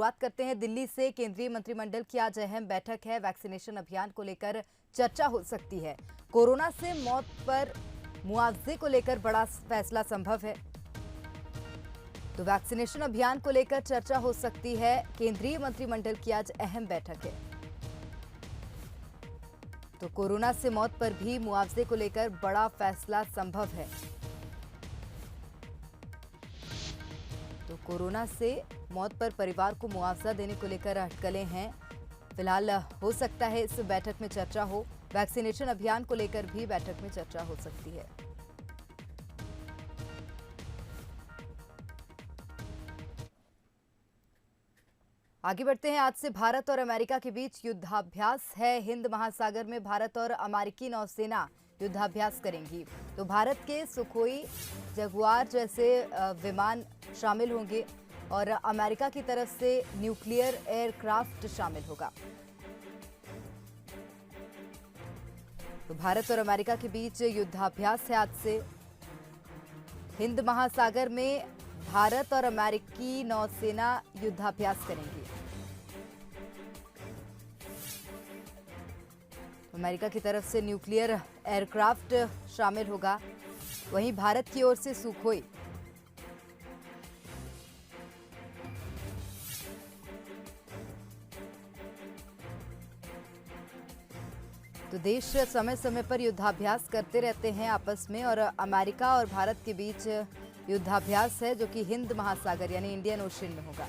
बात करते हैं दिल्ली से। केंद्रीय मंत्रिमंडल की आज अहम बैठक है। वैक्सीनेशन अभियान को लेकर चर्चा हो सकती है। कोरोना से मौत पर मुआवजे को लेकर बड़ा फैसला संभव है, तो वैक्सीनेशन अभियान को लेकर चर्चा हो सकती है। केंद्रीय मंत्रिमंडल की आज अहम बैठक है, तो कोरोना से मौत पर भी मुआवजे को लेकर बड़ा फैसला संभव है। तो कोरोना से मौत पर परिवार को मुआवजा देने को लेकर अटकलें हैं। फिलहाल हो सकता है इस बैठक में चर्चा हो। वैक्सीनेशन अभियान को लेकर भी बैठक में चर्चा हो सकती है। आगे बढ़ते हैं। आज से भारत और अमेरिका के बीच युद्धाभ्यास है। हिंद महासागर में भारत और अमेरिकी नौसेना युद्धाभ्यास करेंगी। तो भारत के सुखोई जगुआर जैसे विमान शामिल होंगे और अमेरिका की तरफ से न्यूक्लियर एयरक्राफ्ट शामिल होगा। तो भारत और अमेरिका के बीच युद्धाभ्यास है आज से। हिंद महासागर में भारत और अमेरिकी नौसेना युद्धाभ्यास करेंगी। अमेरिका की तरफ से न्यूक्लियर एयरक्राफ्ट शामिल होगा, वहीं भारत की ओर से सुखोई। तो देश समय समय पर युद्धाभ्यास करते रहते हैं आपस में, और अमेरिका और भारत के बीच युद्धाभ्यास है जो कि हिंद महासागर यानी इंडियन ओशन में होगा।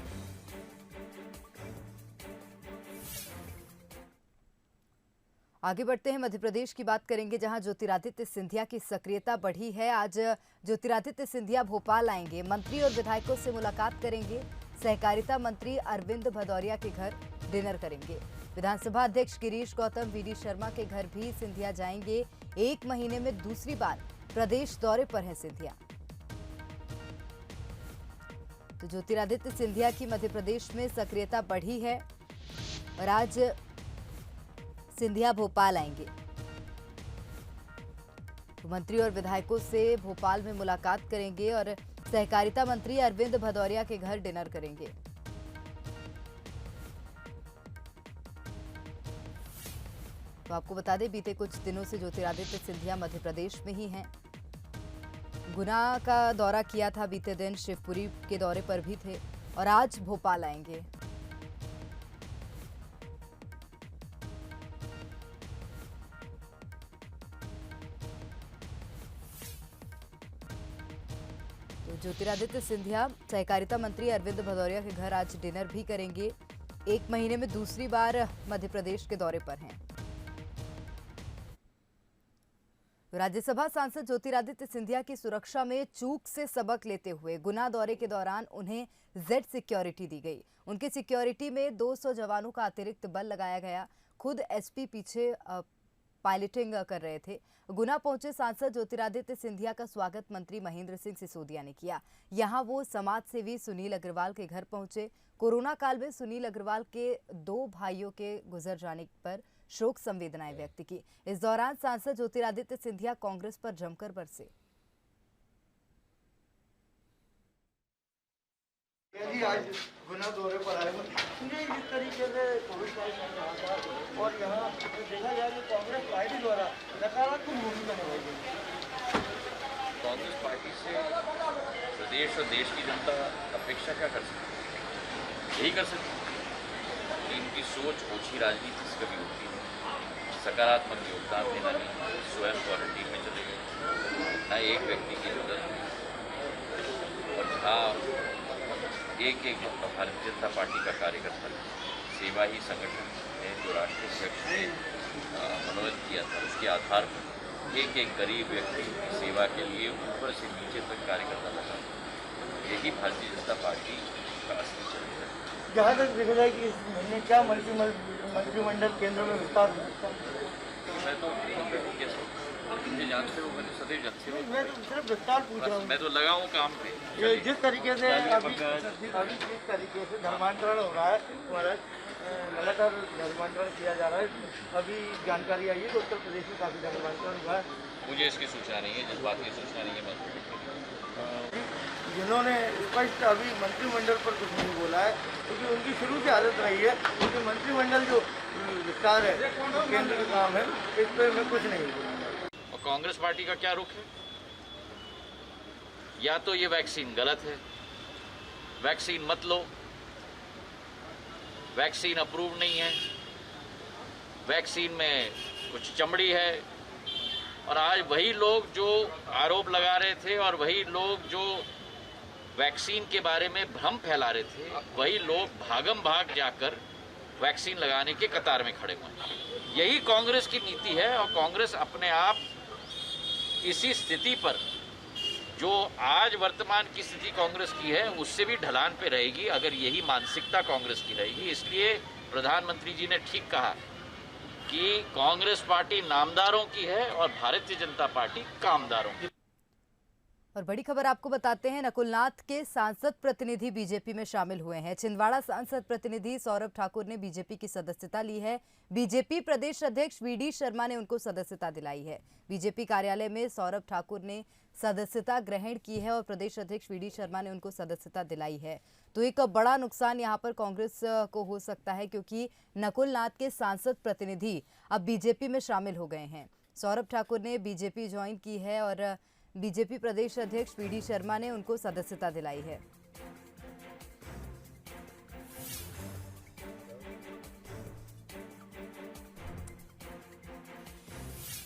आगे बढ़ते हैं। मध्य प्रदेश की बात करेंगे, जहां ज्योतिरादित्य सिंधिया की सक्रियता बढ़ी है। आज ज्योतिरादित्य सिंधिया भोपाल आएंगे, मंत्री और विधायकों से मुलाकात करेंगे। सहकारिता मंत्री अरविंद भदौरिया के घर डिनर करेंगे। विधानसभा अध्यक्ष गिरीश गौतम, वीडी शर्मा के घर भी सिंधिया जाएंगे। 1 महीने में दूसरी बार प्रदेश दौरे पर हैं सिंधिया। तो ज्योतिरादित्य सिंधिया की मध्य प्रदेश में सक्रियता बढ़ी है और आज सिंधिया भोपाल आएंगे। तो मंत्री और विधायकों से भोपाल में मुलाकात करेंगे और सहकारिता मंत्री अरविंद भदौरिया के घर डिनर करेंगे। तो आपको बता दें, बीते कुछ दिनों से ज्योतिरादित्य सिंधिया मध्य प्रदेश में ही हैं। गुना का दौरा किया था बीते दिन, शिवपुरी के दौरे पर भी थे और आज भोपाल आएंगे। तो ज्योतिरादित्य सिंधिया सहकारिता मंत्री अरविंद भदौरिया के घर आज डिनर भी करेंगे। 1 महीने में दूसरी बार मध्य प्रदेश के दौरे पर हैं। राज्यसभा सांसद ज्योतिरादित्य सिंधिया की सुरक्षा में चूक से सबक लेते हुए गुना दौरे के दौरान उन्हें जेड सिक्योरिटी दी गई। उनकी सिक्योरिटी में 200 जवानों का अतिरिक्त बल लगाया गया। खुद एसपी पीछे पायलटिंग कर रहे थे। गुना पहुंचे सांसद ज्योतिरादित्य सिंधिया का स्वागत मंत्री महेंद्र सिंह सिसोदिया ने किया। यहां वो समाज सेवी सुनील अग्रवाल के घर पहुंचे। कोरोना काल में सुनील अग्रवाल के 2 भाइयों के गुजर जाने पर शोक संवेदनाएं व्यक्त की। इस दौरान सांसद ज्योतिरादित्य सिंधिया कांग्रेस पर जमकर बरसे। आज गुना दौरे पर आए हैं, जिस तरीके से कोविड का रहा था और यहाँ देखा जाए तो कांग्रेस पार्टी द्वारा नकारात्मक भूमिका निभाई गई। कांग्रेस पार्टी से प्रदेश और देश की जनता अपेक्षा क्या कर सकती है? यही कर सकती है। इनकी सोच ओछी राजनीति से कभी होती है। सकारात्मक योगदान देना नहीं, स्वयं क्वारंटीन में चले गए, न एक व्यक्ति की मदद हुई। और जहाँ एक भारतीय जनता पार्टी का कार्यकर्ता सेवा ही संगठन ने जो राष्ट्रीय अध्यक्ष ने मनोनीत किया था, उसके आधार पर एक गरीब व्यक्ति की सेवा के लिए ऊपर से नीचे तक कार्य करता लगा। यही भारतीय जनता पार्टी का असली चरित्र है। जहाँ तक देखा जाए कि इस महीने क्या मंत्रिमंडल केंद्र में विस्तार हो सकता है? मैं तो मुझे जानते हो, मैंने सदैव जानते हो। मैं तो सिर्फ विस्तार पूछ रहा हूँ। मैं तो लगा हूँ काम पे। जिस तरीके से अभी जिस तरीके से धर्मांतरण हो रहा है, हमारा लगातार धर्मांतरण किया जा रहा है। अभी जानकारी आई है कि उत्तर प्रदेश में काफ़ी धर्मांतरण हुआ है। मुझे इसकी सूचना नहीं है, जिस बात की सूचना नहीं है मैं जिन्होंने स्पष्ट अभी मंत्रिमंडल पर कुछ नहीं बोला है, क्योंकि उनकी शुरू से आदत रही है, क्योंकि मंत्रिमंडल जो विस्तार है केंद्र का काम है, इस पर मैं कुछ नहीं बोलूँगा। और कांग्रेस पार्टी का क्या रुख है? या तो ये वैक्सीन गलत है, वैक्सीन मत लो, वैक्सीन अप्रूव नहीं है, वैक्सीन में कुछ चमड़ी है, और आज वही लोग जो आरोप लगा रहे थे और वही लोग जो वैक्सीन के बारे में भ्रम फैला रहे थे, वही लोग भागम भाग जाकर वैक्सीन लगाने के कतार में खड़े हुए हैं। यही कांग्रेस की नीति है, और कांग्रेस अपने आप इसी स्थिति पर, जो आज वर्तमान की स्थिति कांग्रेस की है, उससे भी ढलान पे रहेगी अगर यही मानसिकता कांग्रेस की रहेगी। इसलिए प्रधानमंत्री जी ने ठीक कहा कि कांग्रेस पार्टी नामदारों की है और भारतीय जनता पार्टी कामदारों की। और बड़ी खबर आपको बताते हैं, नकुलनाथ के सांसद प्रतिनिधि बीजेपी में शामिल हुए हैं। छिंदवाड़ा सांसद प्रतिनिधि सौरभ ठाकुर ने बीजेपी की सदस्यता ली है। बीजेपी प्रदेश अध्यक्ष वीडी शर्मा ने उनको सदस्यता दिलाई है। बीजेपी कार्यालय में सौरभ ठाकुर ने सदस्यता ग्रहण की है और प्रदेश अध्यक्ष वीडी शर्मा ने उनको सदस्यता दिलाई है। तो एक बड़ा नुकसान यहां पर कांग्रेस को हो सकता है, क्योंकि नकुलनाथ के सांसद प्रतिनिधि अब बीजेपी में शामिल हो गए हैं। सौरभ ठाकुर ने बीजेपी ज्वाइन की है और बीजेपी प्रदेश अध्यक्ष वीडी शर्मा ने उनको सदस्यता दिलाई है।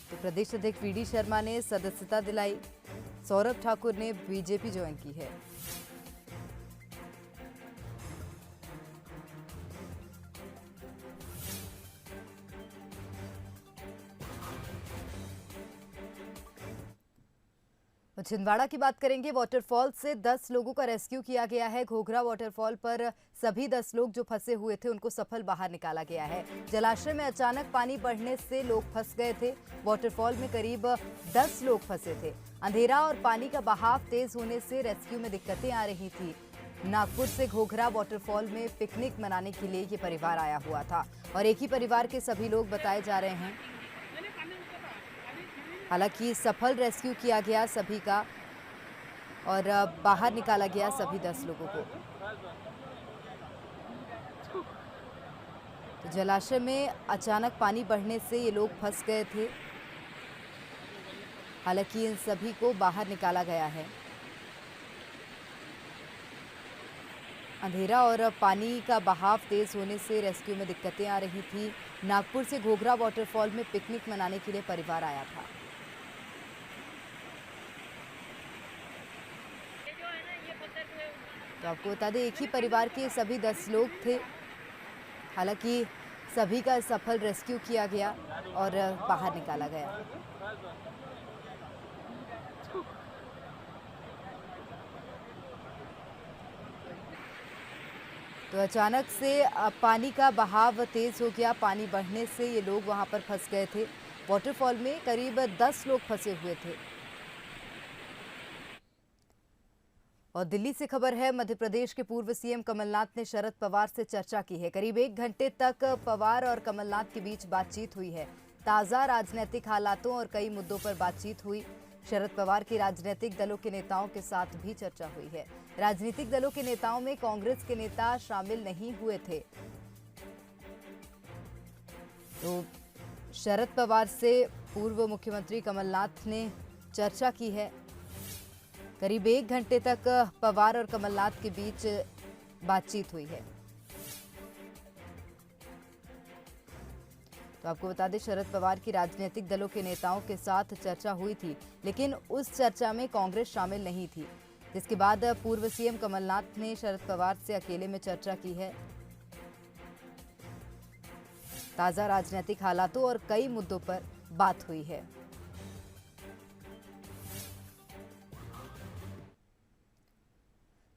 तो प्रदेश अध्यक्ष वीडी शर्मा ने सदस्यता दिलाई, सौरभ ठाकुर ने बीजेपी ज्वाइन की है। छिंदवाड़ा की बात करेंगे। वाटरफॉल से 10 लोगों का रेस्क्यू किया गया है। घोघरा वाटरफॉल पर सभी 10 लोग जो फंसे हुए थे उनको सफल बाहर निकाला गया है। जलाशय में अचानक पानी बढ़ने से लोग फंस गए थे। वाटरफॉल में करीब 10 लोग फंसे थे। अंधेरा और पानी का बहाव तेज होने से रेस्क्यू में दिक्कतें आ रही थी। नागपुर से घोघरा वाटरफॉल में पिकनिक मनाने के लिए ये परिवार आया हुआ था और एक ही परिवार के सभी लोग बताए जा रहे हैं। हालांकि सफल रेस्क्यू किया गया सभी का और बाहर निकाला गया सभी 10 लोगों को। तो जलाशय में अचानक पानी बढ़ने से ये लोग फंस गए थे। हालांकि इन सभी को बाहर निकाला गया है। अंधेरा और पानी का बहाव तेज होने से रेस्क्यू में दिक्कतें आ रही थी। नागपुर से घोघरा वाटरफॉल में पिकनिक मनाने के लिए परिवार आया था। तो आपको बता दें, एक ही परिवार के सभी 10 लोग थे। हालांकि सभी का सफल रेस्क्यू किया गया और बाहर निकाला गया। तो अचानक से पानी का बहाव तेज हो गया। पानी बढ़ने से ये लोग वहां पर फंस गए थे। वाटरफॉल में करीब 10 लोग फंसे हुए थे। और दिल्ली से खबर है, मध्य प्रदेश के पूर्व सीएम कमलनाथ ने शरद पवार से चर्चा की है। करीब 1 घंटे तक पवार और कमलनाथ के बीच बातचीत हुई है। ताज़ा राजनीतिक हालातों और कई मुद्दों पर बातचीत हुई। शरद पवार की राजनीतिक दलों के नेताओं के साथ भी चर्चा हुई है। राजनीतिक दलों के नेताओं में कांग्रेस के नेता शामिल नहीं हुए थे। तो शरद पवार से पूर्व मुख्यमंत्री कमलनाथ ने चर्चा की है। करीब 1 घंटे तक पवार और कमलनाथ के बीच बातचीत हुई है। तो आपको बता दें, शरद पवार की राजनीतिक दलों के नेताओं के साथ चर्चा हुई थी, लेकिन उस चर्चा में कांग्रेस शामिल नहीं थी। जिसके बाद पूर्व सीएम कमलनाथ ने शरद पवार से अकेले में चर्चा की है। ताजा राजनीतिक हालातों और कई मुद्दों पर बात हुई है।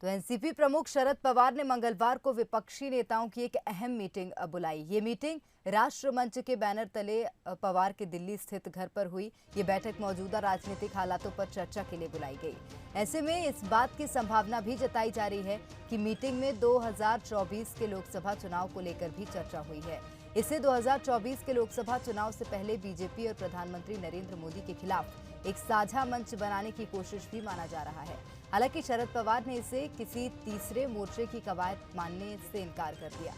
तो एनसीपी प्रमुख शरद पवार ने मंगलवार को विपक्षी नेताओं की एक अहम मीटिंग बुलाई। ये मीटिंग राष्ट्र मंच के बैनर तले पवार के दिल्ली स्थित घर पर हुई। ये बैठक मौजूदा राजनीतिक हालातों पर चर्चा के लिए बुलाई गई। ऐसे में इस बात की संभावना भी जताई जा रही है कि मीटिंग में 2024 के लोकसभा चुनाव को लेकर भी चर्चा हुई है। इसे 2024 के लोकसभा चुनाव से पहले बीजेपी और प्रधानमंत्री नरेंद्र मोदी के खिलाफ एक साझा मंच बनाने की कोशिश भी माना जा रहा है। हालांकि शरद पवार ने इसे किसी तीसरे मोर्चे की कवायद मानने से इनकार कर दिया।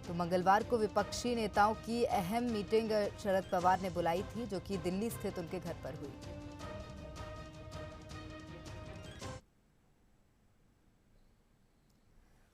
तो मंगलवार को विपक्षी नेताओं की अहम मीटिंग शरद पवार ने बुलाई थी, जो कि दिल्ली स्थित उनके घर पर हुई।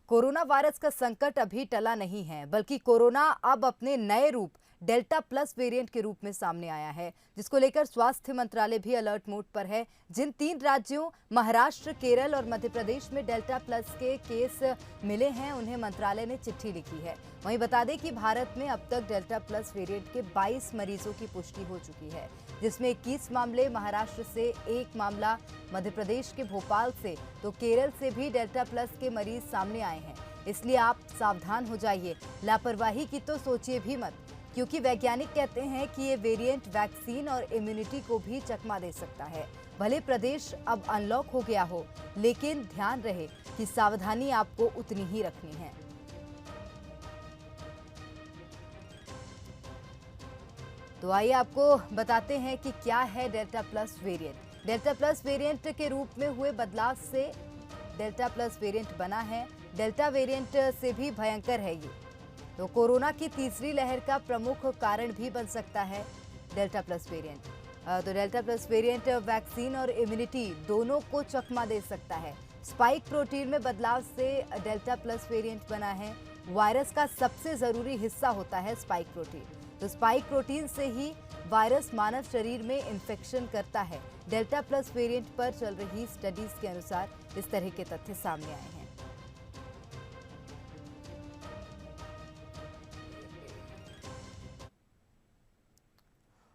कोरोना वायरस का संकट अभी टला नहीं है, बल्कि कोरोना अब अपने नए रूप डेल्टा प्लस वेरिएंट के रूप में सामने आया है, जिसको लेकर स्वास्थ्य मंत्रालय भी अलर्ट मोड पर है। जिन 3 राज्यों महाराष्ट्र, केरल और मध्य प्रदेश में डेल्टा प्लस के केस मिले हैं, उन्हें मंत्रालय ने चिट्ठी लिखी है। वहीं बता दें कि भारत में अब तक डेल्टा प्लस वेरिएंट के 22 मरीजों की पुष्टि हो चुकी है, जिसमें 21 मामले महाराष्ट्र से, 1 मामला मध्य प्रदेश के भोपाल से, तो केरल से भी डेल्टा प्लस के मरीज सामने आए हैं। इसलिए आप सावधान हो जाइए, लापरवाही की तो सोचिए भी मत, क्योंकि वैज्ञानिक कहते हैं कि ये वेरिएंट वैक्सीन और इम्यूनिटी को भी चकमा दे सकता है। भले प्रदेश अब अनलॉक हो गया हो, लेकिन ध्यान रहे कि सावधानी आपको उतनी ही रखनी है। तो आइए आपको बताते हैं कि क्या है delta plus variant. Delta plus variant के रूप में हुए बदलाव से डेल्टा प्लस वेरिएंट बना है। डेल्टा वेरिएंट से भी भयंकर है ये, तो कोरोना की तीसरी लहर का प्रमुख कारण भी बन सकता है डेल्टा प्लस वेरिएंट। तो डेल्टा प्लस वेरिएंट वैक्सीन और इम्यूनिटी दोनों को चकमा दे सकता है। स्पाइक प्रोटीन में बदलाव से डेल्टा प्लस वेरिएंट बना है। वायरस का सबसे जरूरी हिस्सा होता है स्पाइक प्रोटीन, तो स्पाइक प्रोटीन से ही वायरस मानव शरीर में इन्फेक्शन करता है। डेल्टा प्लस वेरिएंट पर चल रही स्टडीज के अनुसार इस तरह के तथ्य सामने आए हैं।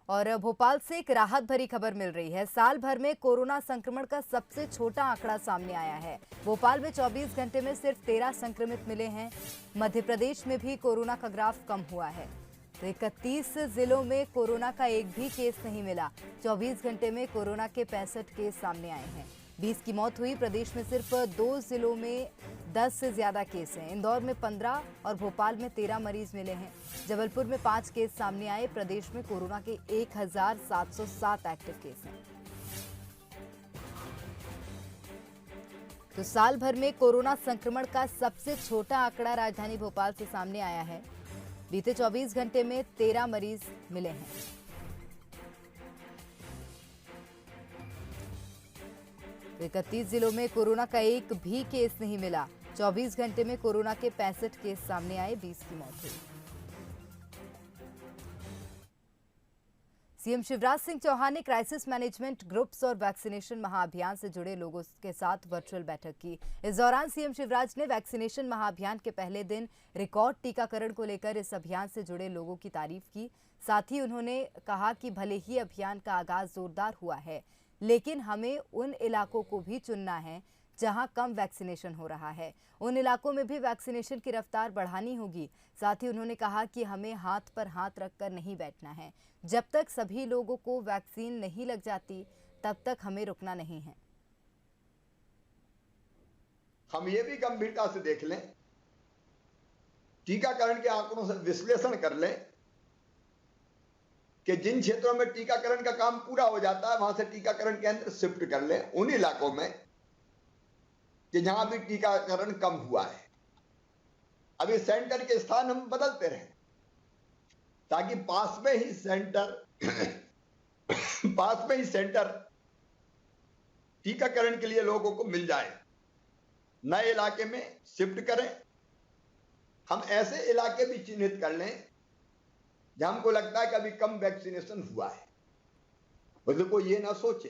और भोपाल से एक राहत भरी खबर मिल रही है। साल भर में कोरोना संक्रमण का सबसे छोटा आंकड़ा सामने आया है। भोपाल में 24 घंटे में सिर्फ 13 संक्रमित मिले हैं। मध्य प्रदेश में भी कोरोना का ग्राफ कम हुआ है, तो 31 जिलों में कोरोना का एक भी केस नहीं मिला। 24 घंटे में कोरोना के 65 केस सामने आए हैं। 20 की मौत हुई। प्रदेश में सिर्फ 2 जिलों में 10 से ज्यादा केस हैं। इंदौर में 15 और भोपाल में 13 मरीज मिले हैं। जबलपुर में 5 केस सामने आए। प्रदेश में कोरोना के 1707 एक्टिव केस हैं। तो साल भर में कोरोना संक्रमण का सबसे छोटा आंकड़ा राजधानी भोपाल से सामने आया है। बीते 24 घंटे में 13 मरीज मिले हैं। तो 31 जिलों में कोरोना का एक भी केस नहीं मिला। 24 घंटे में कोरोना के 65 केस सामने आए। 20 की मौत हुई। सीएम शिवराज सिंह चौहान ने क्राइसिस मैनेजमेंट ग्रुप्स और वैक्सीनेशन महाअभियान से जुड़े लोगों के साथ वर्चुअल बैठक की। इस दौरान सीएम शिवराज ने वैक्सीनेशन महाअभियान के पहले दिन रिकॉर्ड टीकाकरण को लेकर इस अभियान से जुड़े लोगों की तारीफ की। साथ ही उन्होंने कहा कि भले ही अभियान का आगाज जोरदार हुआ है, लेकिन हमें उन इलाकों को भी चुनना है जहां कम वैक्सीनेशन हो रहा है। उन इलाकों में भी वैक्सीनेशन की रफ्तार बढ़ानी होगी। साथ ही उन्होंने कहा कि हमें हाथ पर हाथ रखकर नहीं बैठना है। जब तक सभी लोगों को वैक्सीन नहीं लग जाती, तब तक हमें रुकना नहीं है। हम ये भी गंभीरता से देख लें, टीकाकरण के आंकड़ों से विश्लेषण कर लें कि जिन क्षेत्रों में टीकाकरण का काम पूरा हो जाता है, वहां से टीकाकरण केंद्र शिफ्ट कर लें उन इलाकों में कि जहां भी टीकाकरण कम हुआ है। अभी सेंटर के स्थान हम बदलते रहें ताकि पास में ही सेंटर टीकाकरण के लिए लोगों को मिल जाए। नए इलाके में शिफ्ट करें। हम ऐसे इलाके भी चिन्हित कर लें जहां हमको लगता है कि अभी कम वैक्सीनेशन हुआ है। बुजुर्गों ये ना सोचे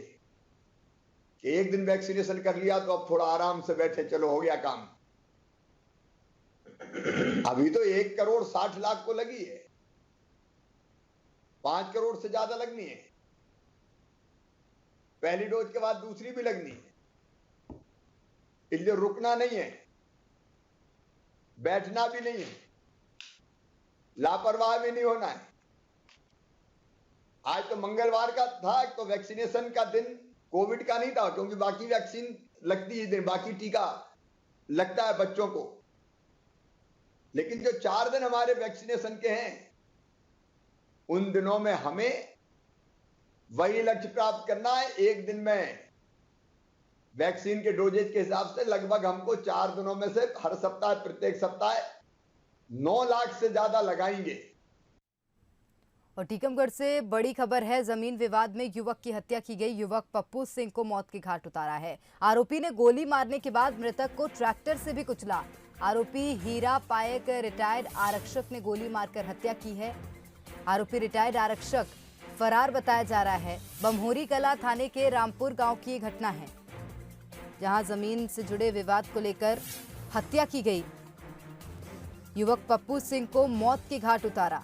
कि एक दिन वैक्सीनेशन कर लिया तो अब थोड़ा आराम से बैठे, चलो हो गया काम। अभी तो 1,60,00,000 को लगी है, 5 करोड़ से ज्यादा लगनी है। पहली डोज के बाद दूसरी भी लगनी है। इसलिए रुकना नहीं है, बैठना भी नहीं है, लापरवाह भी नहीं होना है। आज तो मंगलवार का था, तो वैक्सीनेशन का दिन कोविड का नहीं था, क्योंकि बाकी वैक्सीन लगती है, बाकी टीका लगता है बच्चों को। लेकिन जो 4 दिन हमारे वैक्सीनेशन के हैं, उन दिनों में हमें वही लक्ष्य प्राप्त करना है। एक दिन में वैक्सीन के डोजेज के हिसाब से लगभग हमको 4 दिनों में से हर सप्ताह, प्रत्येक सप्ताह 9 लाख से ज्यादा लगाएंगे। और टीकमगढ़ से बड़ी खबर है, जमीन विवाद में युवक की हत्या की गई। युवक पप्पू सिंह को मौत के घाट उतारा है। आरोपी ने गोली मारने के बाद मृतक को ट्रैक्टर से भी कुचला। आरोपी हीरा पायक रिटायर्ड आरक्षक ने गोली मारकर हत्या की है। आरोपी रिटायर्ड आरक्षक फरार बताया जा रहा है। बमहोरी कला थाने के रामपुर गांव की घटना है, जहां जमीन से जुड़े विवाद को लेकर हत्या की गई। युवक पप्पू सिंह को मौत के घाट उतारा।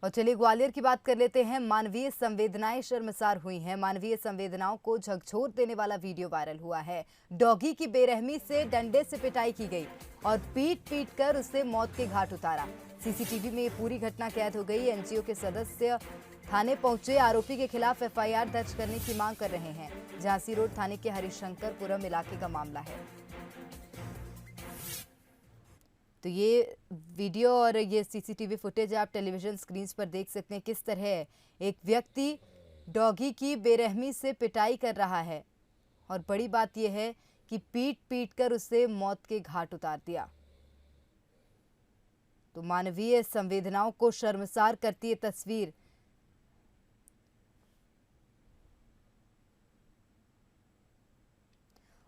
और चलिए ग्वालियर की बात कर लेते हैं। मानवीय संवेदनाएं शर्मसार हुई हैं। मानवीय संवेदनाओं को झकझोर देने वाला वीडियो वायरल हुआ है। डॉगी की बेरहमी से डंडे से पिटाई की गई और पीट कर उसे मौत के घाट उतारा। सीसीटीवी में ये पूरी घटना कैद हो गई। एनजीओ के सदस्य थाने पहुंचे, आरोपी के खिलाफ एफआईआर दर्ज करने की मांग कर रहे हैं। झांसी रोड थाने के हरिशंकरपुरम इलाके का मामला है। तो ये वीडियो और ये सीसीटीवी फुटेज आप टेलीविजन स्क्रीन पर देख सकते हैं, किस तरह एक व्यक्ति डॉगी की बेरहमी से पिटाई कर रहा है। और बड़ी बात यह है कि पीट कर उसे मौत के घाट उतार दिया। तो मानवीय संवेदनाओं को शर्मसार करती है तस्वीर।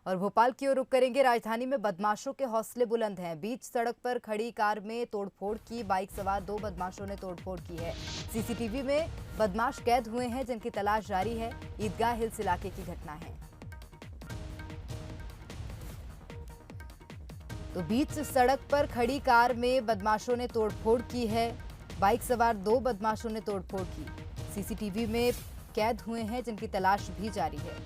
और भोपाल की ओर रुख करेंगे। राजधानी में बदमाशों के हौसले बुलंद हैं। बीच सड़क पर खड़ी कार में तोड़फोड़ की। बाइक सवार 2 बदमाशों ने तोड़फोड़ की है। सीसीटीवी में बदमाश कैद हुए हैं, जिनकी तलाश जारी है। ईदगाह हिल्स इलाके की घटना है। तो बीच सड़क पर खड़ी कार में बदमाशों ने तोड़फोड़ की है। बाइक सवार 2 बदमाशों ने तोड़फोड़ की। सीसीटीवी में कैद हुए हैं, जिनकी तलाश भी जारी है।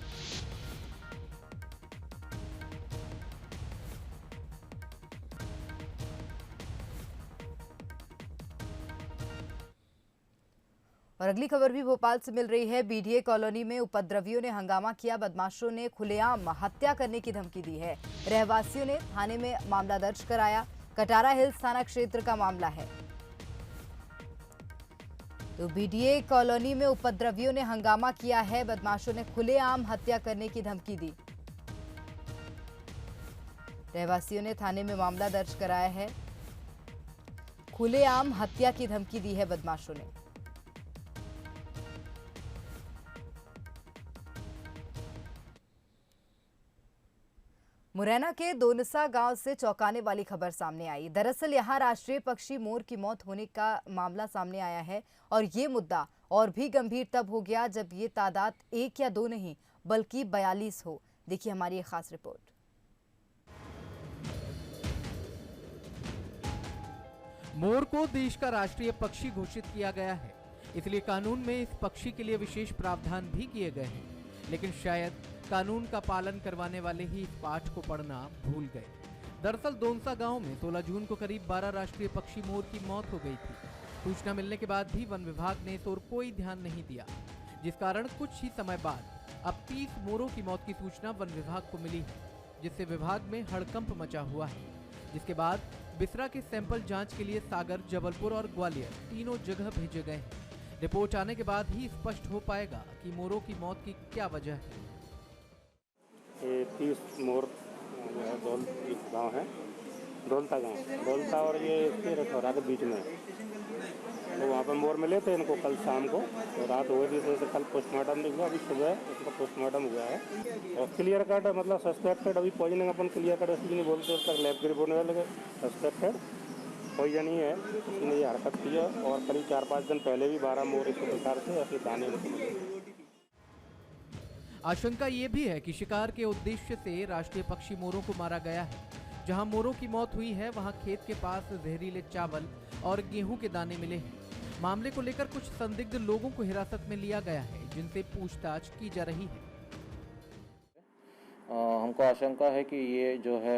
और अगली खबर भी भोपाल से मिल रही है। बीडीए कॉलोनी में उपद्रवियों ने हंगामा किया। बदमाशों ने खुलेआम हत्या करने की धमकी दी है। रहवासियों ने थाने में मामला दर्ज कराया। कटारा हिल्स थाना क्षेत्र का मामला है। तो बीडीए कॉलोनी में उपद्रवियों ने हंगामा किया है। बदमाशों ने खुलेआम हत्या करने की धमकी दी। रहवासियों ने थाने में मामला दर्ज कराया है। खुलेआम हत्या की धमकी दी है बदमाशों ने। मुरैना के दोनसा गांव से चौंकाने वाली खबर सामने आई। दरअसल यहां राष्ट्रीय पक्षी मोर की मौत होने का मामला सामने आया है। और ये मुद्दा और भी गंभीर तब हो गया जब ये तादाद 1 या 2 नहीं बल्कि 42 हो। देखिए हमारी एक खास रिपोर्ट। मोर को देश का राष्ट्रीय पक्षी घोषित किया गया है, इसलिए कानून में इस पक्षी के लिए विशेष प्रावधान भी किए गए हैं। लेकिन शायद कानून का पालन करवाने वाले ही इस पाठ को पढ़ना भूल गए। दरअसल दोनसा गांव में 16 जून को करीब 12 राष्ट्रीय पक्षी मोर की मौत हो गई थी। सूचना मिलने के बाद भी वन विभाग ने इस ओर कोई ध्यान नहीं दिया, जिस कारण कुछ ही समय बाद अब 30 मोरों की मौत की सूचना वन विभाग को मिली है, जिससे विभाग में हड़कंप मचा हुआ है। जिसके बाद बिसरा के सैंपल जांच के लिए सागर, जबलपुर और ग्वालियर तीनों जगह भेजे गए हैं। रिपोर्ट आने के बाद ही स्पष्ट हो पाएगा कि मोरों की मौत की क्या वजह है। 30 मोर गांव है, डोलता गांव, डोलता और ये इसके रखौरा के बीच में। तो वहाँ पर मोर मिले थे इनको कल शाम को। तो रात हुई थी, तो कल पोस्टमार्टम भी हुआ। अभी सुबह इसका पोस्टमार्टम हुआ है और क्लियर कट मतलब सस्पेक्टेड। अभी पॉइजनिंग अपन क्लियर कट इसलिए नहीं बोलते, उसका लैब की रिपोर्ट में लगे सस्पेक्टेड पॉइजन ही है। इसने ये हरकत की है और करीब 4-5 दिन पहले भी 12 मोर इस प्रकार से ऐसे दाने मिले। आशंका ये भी है कि शिकार के उद्देश्य से राष्ट्रीय पक्षी मोरों को मारा गया है। जहां मोरों की मौत हुई है वहां खेत के पास जहरीले चावल और गेहूं के दाने मिले हैं। मामले को लेकर कुछ संदिग्ध लोगों को हिरासत में लिया गया है, जिनसे पूछताछ की जा रही है। हमको आशंका है कि ये जो है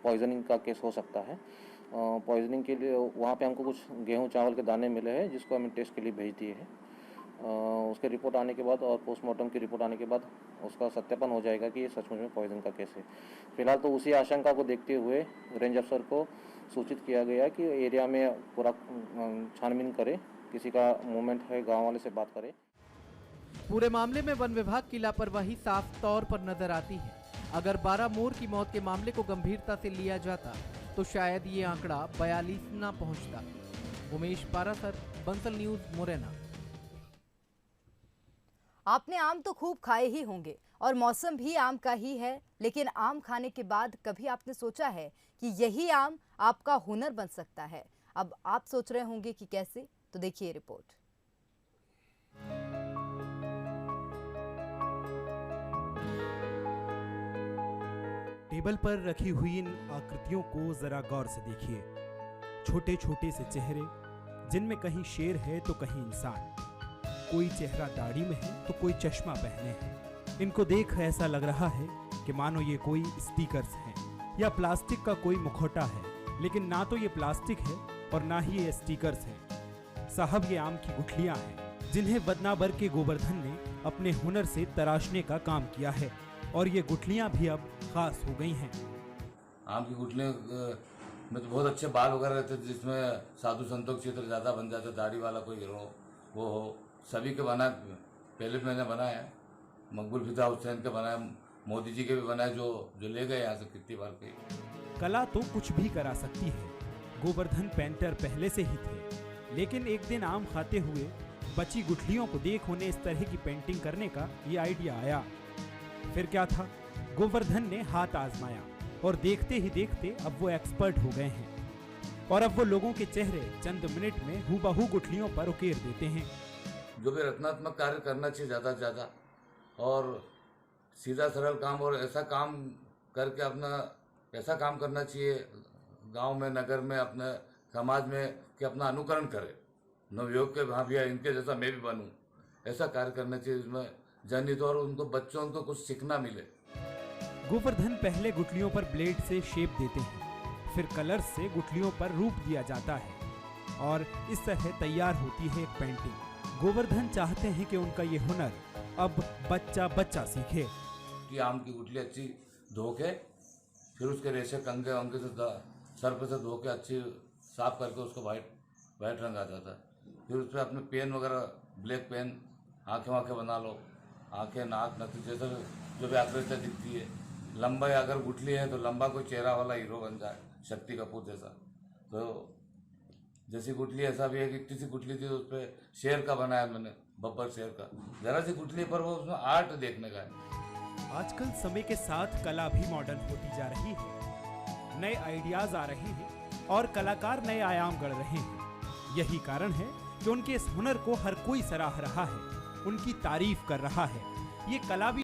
पॉइजनिंग का केस हो सकता है। पॉइजनिंग के लिए वहाँ पे हमको कुछ गेहूं चावल के दाने मिले हैं, जिसको हमने टेस्ट के लिए भेज दिए हैं। उसके रिपोर्ट आने के बाद और पोस्टमार्टम की रिपोर्ट आने के बाद उसका सत्यापन हो जाएगा कि ये सचमुच में पॉइजन का केस है। फिलहाल तो उसी आशंका को देखते हुए रेंज अफसर को सूचित किया गया कि एरिया में पूरा छानबीन करे, किसी का मूवमेंट है गांव वाले से बात करे। पूरे मामले में वन विभाग की लापरवाही साफ तौर पर नजर आती है। अगर 12 मोर की मौत के मामले को गंभीरता से लिया जाता तो शायद ये आंकड़ा 42 न पहुंचता। उमेश पारासर, बंसल न्यूज, मुरैना। आपने आम तो खूब खाए ही होंगे और मौसम भी आम का ही है, लेकिन आम खाने के बाद कभी आपने सोचा है कि यही आम आपका हुनर बन सकता है? अब आप सोच रहे होंगे कि कैसे, तो देखिए रिपोर्ट। टेबल पर रखी हुई इन आकृतियों को जरा गौर से देखिए। छोटे छोटे से चेहरे, जिनमें कहीं शेर है तो कहीं इंसान। कोई चेहरा दाढ़ी में है तो कोई चश्मा पहने है। इनको देख ऐसा लग रहा है कि मानो ये कोई स्टिकर्स हैं या प्लास्टिक का कोई मुखौटा है, लेकिन ना तो ये प्लास्टिक है और ना ही ये स्टिकर्स हैं। साहब, ये आम की गुठलियां हैं जिन्हें बदनाबर के गोवर्धन ने अपने हुनर से तराशने का काम किया है, और ये गुठलियां भी अब खास हो गई हैं। आम की गुठलियों में तो बहुत अच्छे बाल वगैरह रहते थे, जिसमें साधु संतों के चित्र ज़्यादा बन जाते, दाढ़ी वाला कोई हीरो वो हो। सभी के बनाए, पहले मैंने बनाया है, मकबूल फिदा हुसैन के बनाए, मोदी जी के भी बनाए, जो ले गए यहाँ से कितनी बार के। कला तो कुछ भी करा सकती है। गोवर्धन पेंटर पहले से ही थे, लेकिन एक दिन आम खाते हुए बची गुठलियों को देख उन्हें इस तरह की पेंटिंग करने का ये आइडिया आया। फिर क्या था, गोवर्धन ने हाथ आजमाया और देखते ही देखते अब वो एक्सपर्ट हो गए हैं, और अब वो लोगों के चेहरे चंद मिनट में हूबहू गुठलियों पर उकेर देते हैं। जो भी रचनात्मक कार्य करना चाहिए ज़्यादा से ज़्यादा, और सीधा सरल काम, और ऐसा काम करके अपना ऐसा काम करना चाहिए गांव में, नगर में, अपने समाज में, कि अपना अनुकरण करे। नवयुवक के हाँ भैया इनके जैसा मैं भी बनूं, ऐसा कार्य करना चाहिए जिसमें जनहित और उनको बच्चों को कुछ सीखना मिले। गोवर्धन पहले गुठलियों पर ब्लेड से शेप देते हैं, फिर कलर्स से गुठलियों पर रूप दिया जाता है, और इस तरह तैयार होती है एक पेंटिंग। गोवर्धन चाहते हैं कि उनका ये हुनर अब बच्चा बच्चा सीखे। कि आम की गुठली अच्छी धो के, फिर उसके रेशे कंगे वंगे से सर्फ से धो के अच्छी साफ करके उसको वाइट रंग आ जाता है। फिर उस पर अपने पेन वगैरह, ब्लैक पेन, आँखें वाँखें बना लो, आँखें नाक नथी जैसे जो भी आकृति दिखती है। लंबा अगर गुठली है तो लंबा कोई चेहरा वाला हीरो बन जाए, शक्ति कपूर जैसा। तो जैसी गुठली ऐसा भी है कि इतनी सी गुठली थी, उस पर शेर का बनाया मैंने, बब्बर शेर का। जरा सी गुठली पर वो उसमें आर्ट देखने का है। आजकल समय के साथ कला भी मॉडर्न होती जा रही है, नए आइडियाज आ रहे हैं और कलाकार नए आयाम गढ़ रहे हैं। यही कारण है कि उनके इस हुनर को हर कोई सराह रहा है, उनकी तारीफ कर रहा है। ये कला भी